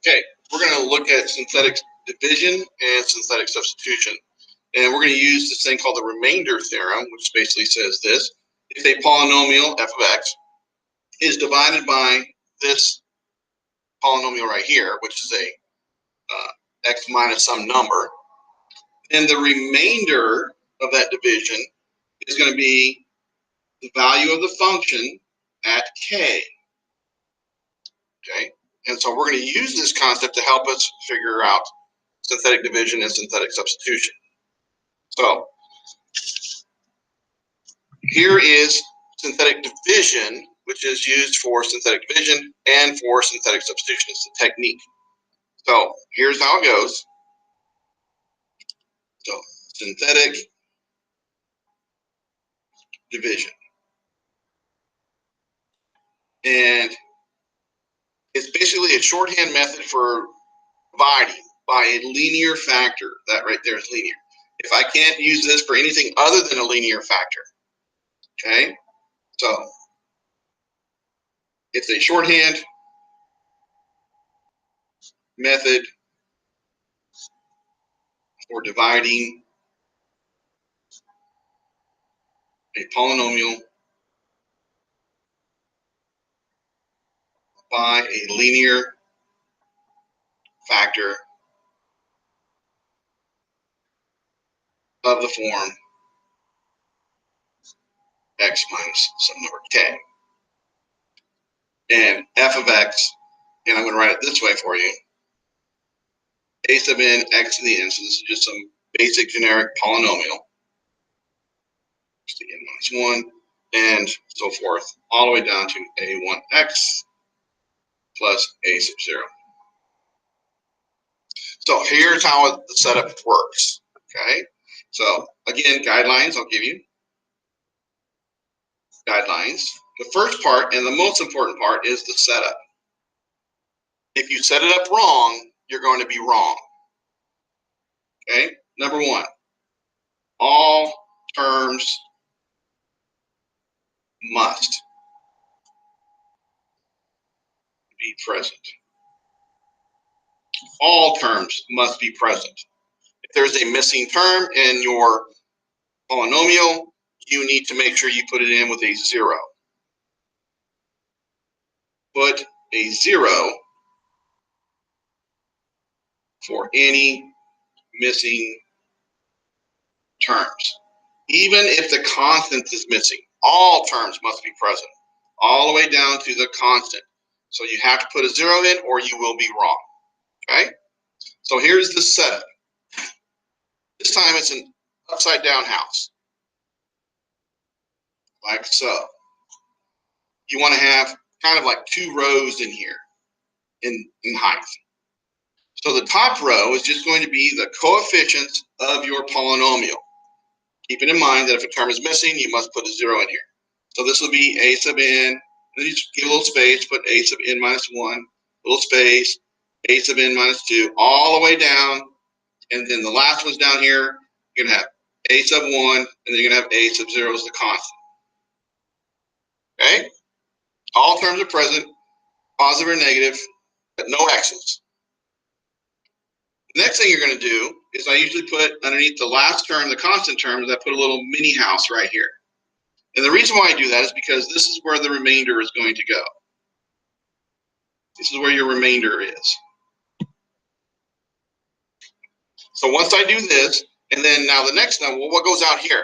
Okay, we're going to look at synthetic division and synthetic substitution. And we're going to use this thing called the remainder theorem, which basically says this. If a polynomial, f of x, is divided by this polynomial right here, which is a x minus some number, then the remainder of that division is going to be the value of the function at k. Okay, and so we're going to use this concept to help us figure out synthetic division and synthetic substitution. So here is synthetic division, which is used for synthetic division and for synthetic substitution. It's a technique. So here's how it goes. So synthetic division. And it's basically a shorthand method for dividing by a linear factor. That right there is linear. If I can't use this for anything other than a linear factor, okay? So it's a shorthand method for dividing a polynomial by a linear factor of the form x minus some number k. And f of x, and I'm going to write it this way for you, a sub n x to the n, so this is just some basic generic polynomial, the n minus 1, and so forth, all the way down to a1x plus a sub 0. So here's how the setup works, okay? So again, guidelines, I'll give you. Guidelines. The first part and the most important part is the setup. If you set it up wrong, you're going to be wrong. Okay? Number one, all terms must be present. All terms must be present. If there's a missing term in your polynomial, you need to make sure you put it in with a 0. Put a 0 for any missing terms. Even if the constant is missing, all terms must be present, all the way down to the constant. So you have to put a 0 in or you will be wrong. Okay? So here's the setup. This time it's an upside down house, like so. You want to have kind of like 2 rows in here in height. So the top row is just going to be the coefficients of your polynomial. Keeping in mind that if a term is missing, you must put a 0 in here. So this will be a sub n, and then you just give a little space, put a sub n minus 1, little space, a sub n minus 2, all the way down, and then the last one's down here, you're going to have a sub 1, and then you're going to have a sub 0 as the constant. Okay? All terms are present, positive or negative, but no x's. The next thing you're going to do is I usually put underneath the last term, the constant terms, I put a little mini house right here. And the reason why I do that is because this is where the remainder is going to go. This is where your remainder is. So once I do this, and then now the next number, well, what goes out here?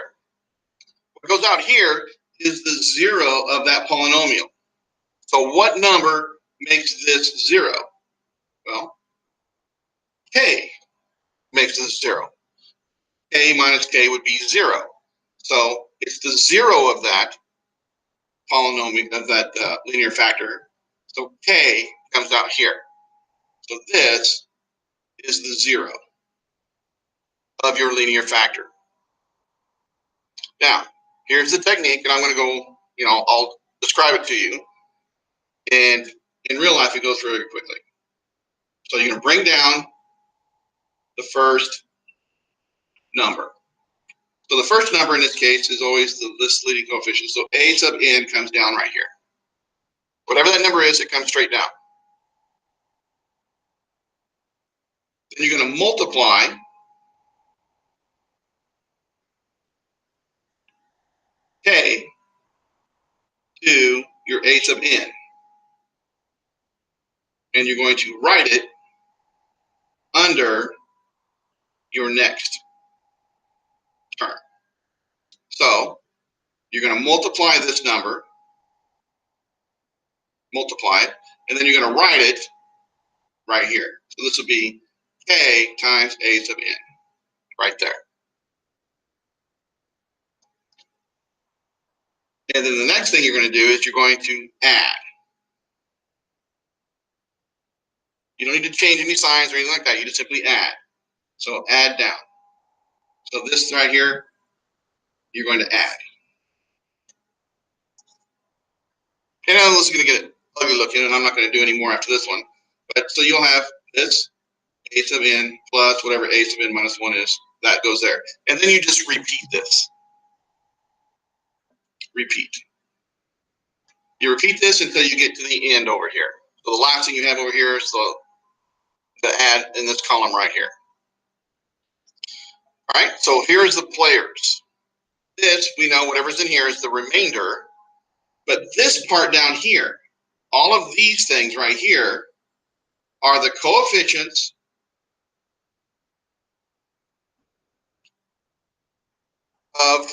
What goes out here is the 0 of that polynomial. So what number makes this 0? Well, k makes this 0. K minus k would be 0. So it's the 0 of that polynomial, of that linear factor. So k comes out here. So this is the 0 of your linear factor. Now, here's the technique, and I'm going to go, I'll describe it to you. And in real life, it goes very quickly. So you're going to bring down the first number. So the first number in this case is always the list leading coefficient. So a sub n comes down right here. Whatever that number is, it comes straight down. and you're going to multiply k to your a sub n. And you're going to write it under your next term. So you're going to multiply this number, multiply it, and then you're going to write it right here. So this will be k times a sub n, right there. And then the next thing you're going to do is you're going to add. You don't need to change any signs or anything like that. You just simply add. So add down. So this right here, you're going to add. And now this is going to get ugly looking, and I'm not going to do any more after this one. But so you'll have this a sub n plus whatever a sub n minus 1 is. That goes there. And then you just repeat this. Repeat. You repeat this until you get to the end over here. So the last thing you have over here is the add in this column right here. All right, so here's the players. This, we know whatever's in here is the remainder. But this part down here, all of these things right here are the coefficients of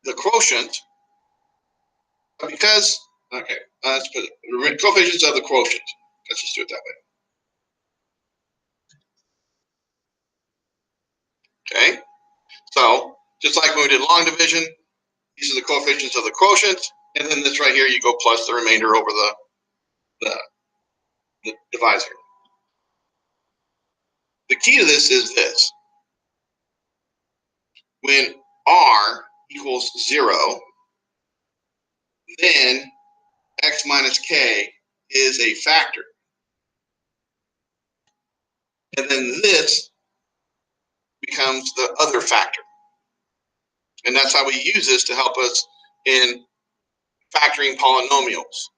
the quotient. Because, okay, let's put it, coefficients of the quotient. Let's just do it that way. Okay, so just like when we did long division, these are the coefficients of the quotient, and then this right here, you go plus the remainder over the divisor. The key to this is this. When r equals 0, then x minus k is a factor. And then this becomes the other factor. And that's how we use this to help us in factoring polynomials.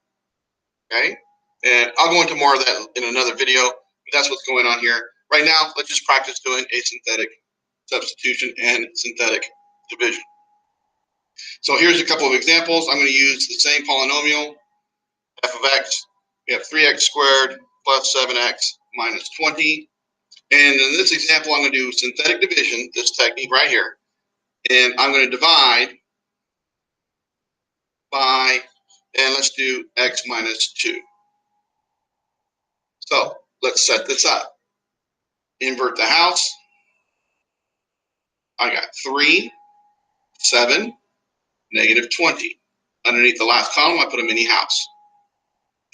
Okay? And I'll go into more of that in another video, but that's what's going on here. Right now, let's just practice doing a synthetic substitution and synthetic division. So here's a couple of examples. I'm going to use the same polynomial, f of x. We have 3x squared plus 7x minus 20. And in this example, I'm going to do synthetic division, this technique right here. And I'm going to divide by, and let's do x minus 2. So let's set this up. Invert the house. I got 3, 7, negative 20. Underneath the last column, I put a mini house.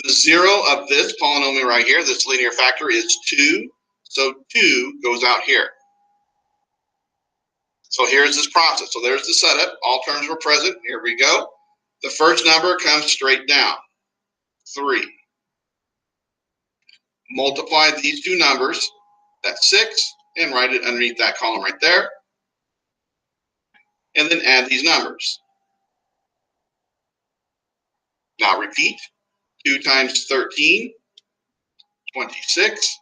The 0 of this polynomial right here, this linear factor, is 2. So 2 goes out here. So here's this process. So there's the setup. All terms were present. Here we go. The first number comes straight down. 3. Multiply these two numbers. That's 6. And write it underneath that column right there. And then add these numbers. Now repeat. 2 times 13, 26.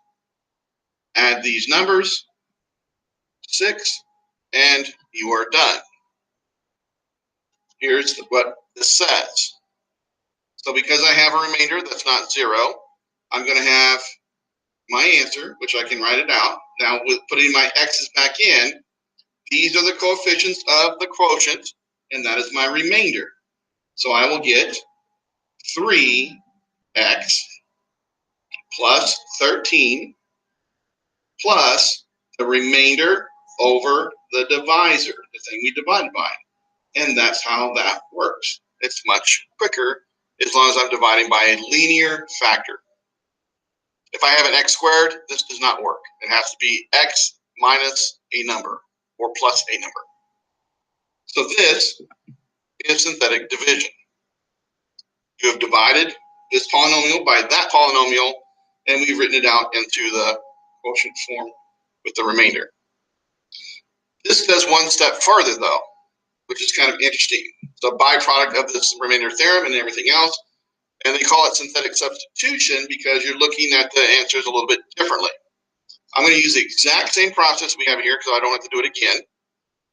Add these numbers. 6. And you are done. Here's what this says. So because I have a remainder that's not 0, I'm going to have my answer, which I can write it out. Now, with putting my x's back in, these are the coefficients of the quotient, and that is my remainder. So I will get 3x plus 13 plus the remainder over the divisor, the thing we divided by. And that's how that works. It's much quicker as long as I'm dividing by a linear factor. If I have an x squared, this does not work. It has to be x minus a number or plus a number. So this is synthetic division. You have divided this polynomial by that polynomial, and we've written it out into the quotient form with the remainder. This goes one step further, though, which is kind of interesting. It's a byproduct of this remainder theorem and everything else. And they call it synthetic substitution because you're looking at the answers a little bit differently. I'm going to use the exact same process we have here because I don't have to do it again.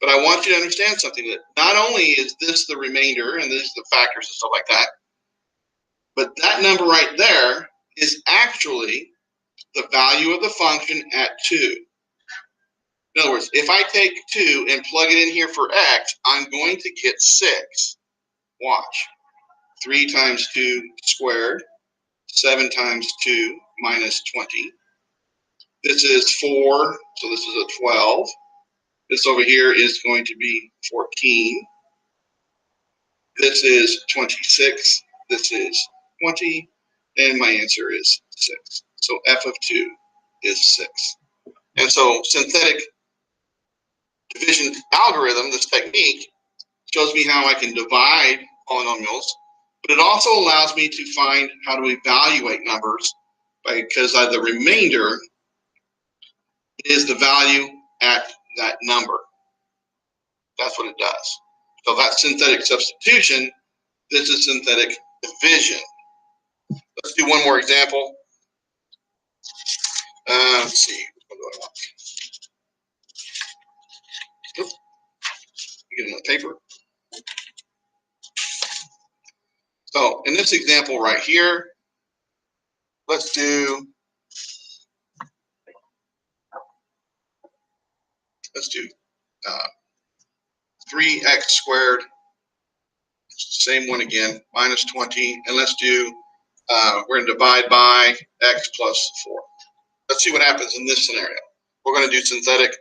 But I want you to understand something, that not only is this the remainder and these are the factors and stuff like that, but that number right there is actually the value of the function at 2. In other words, if I take 2 and plug it in here for x, I'm going to get 6. Watch. 3 times 2 squared, 7 times 2 minus 20. This is 4, so this is a 12. This over here is going to be 14. This is 26. This is 20. And my answer is 6. So f of 2 is 6. And so synthetic division algorithm, this technique, shows me how I can divide polynomials, but it also allows me to find how to evaluate numbers because the remainder is the value at that number. That's what it does. So that's synthetic substitution. This is synthetic division. Let's do one more example. Let's see. What do I want? Get another paper. So in this example right here, let's do 3x squared. Same one again, minus 20, and let's do, we're going to divide by x plus 4. Let's see what happens in this scenario. We're going to do synthetic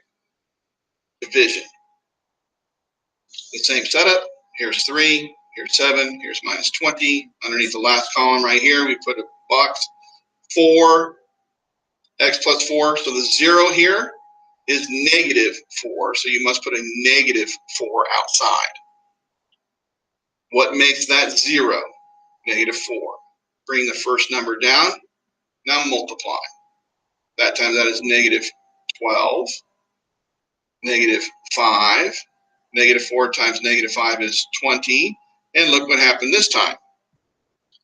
division. The same setup. Here's 3, here's 7, here's minus 20. Underneath the last column right here, we put a box. 4, x plus 4. So the 0 here is negative 4, so you must put a negative 4 outside. What makes that 0? Negative 4. Bring the first number down. Now multiply. That times that is negative 12. Negative 5. Negative 4 times negative 5 is 20. And look what happened this time.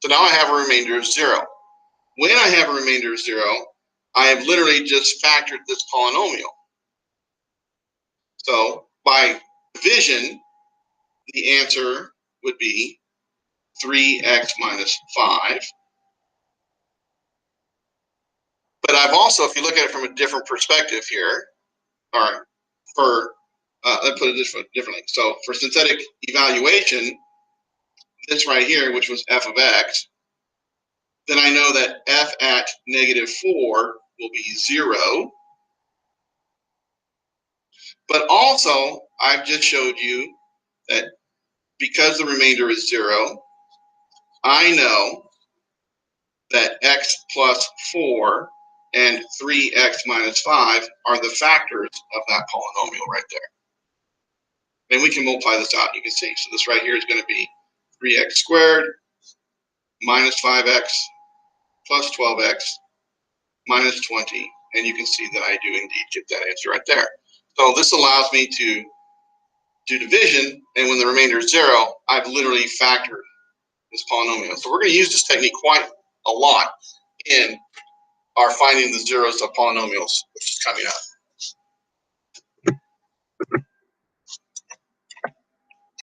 So now I have a remainder of 0. When I have a remainder of 0, I have literally just factored this polynomial. So by division, the answer would be 3x minus 5. But I've also, if you look at it from a different perspective here, or for, let's put it differently. So for synthetic evaluation, this right here, which was f of x, then I know that f at negative 4 will be 0. But also, I've just showed you that because the remainder is 0, I know that x plus 4 and 3x minus 5 are the factors of that polynomial right there. And we can multiply this out, you can see. So this right here is going to be 3x squared minus 5x plus 12x minus 20. And you can see that I do indeed get that answer right there. So this allows me to do division, and when the remainder is 0, I've literally factored this polynomial. So we're going to use this technique quite a lot in our finding the zeros of polynomials, which is coming up.